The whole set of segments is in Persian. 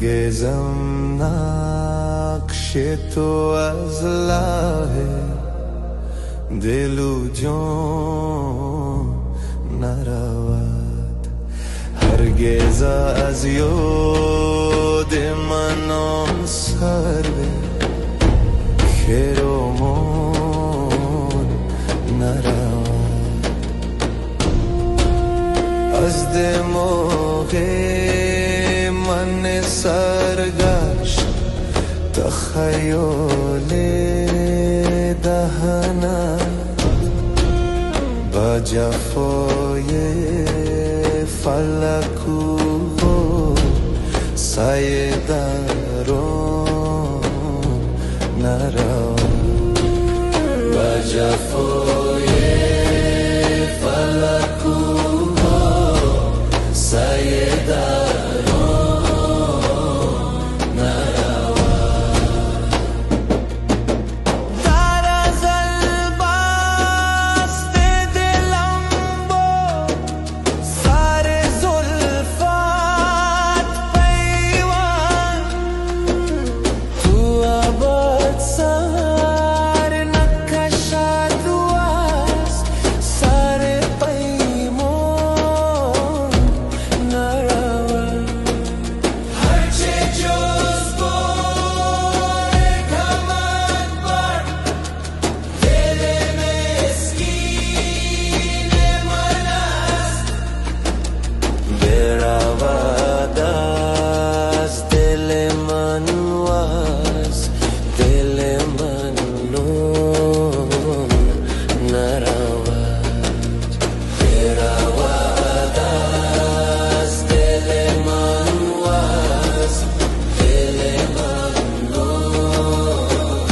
هرگزم نقش تو از لحه دل و جان نرود، هرگز از یاد من آن سرو خرامان نرود. از دماغ من سرگشت تخیل دهنت با جفای فلک و سعی در آن نرود، با جفای فلک و سعی در آن نرود. در ازل بست دلم با سر زلفت پیوند، تو ابد سر نکشد و از سر پیمان نرود. هرچه جز بار کمند بر دل مسکین من است، برود از دل من و از دل من نور نرود، برود از دل من و از دل من نور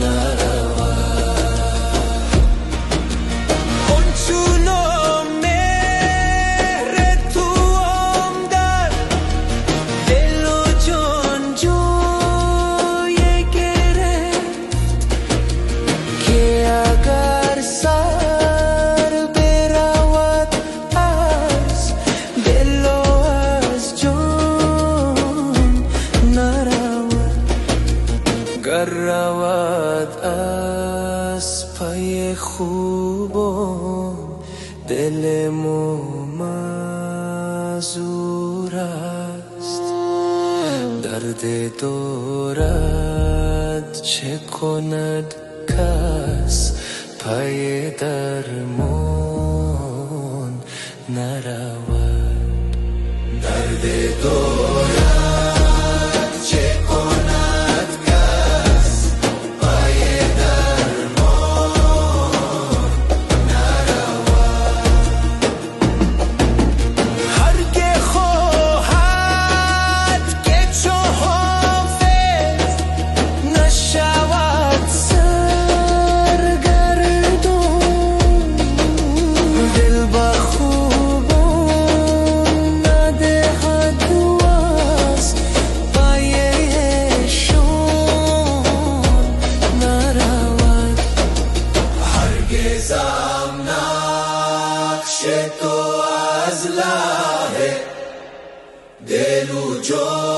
نرود. اون چون مهر تو در دل و جان جای گرفت که اگر سر برود از دل و از جان نرود، گر رود از پی خوبان دل معذور است، درد دارد چه کند کس پی درمان نرود، درد دارد چه کند کس پی درمان نرود. هرگه خواهد که چو حافظ نشود سرگردان، دل به خوبان ندهد و از پیشان نرود. هرگزم نقش تو از لحه دل و جان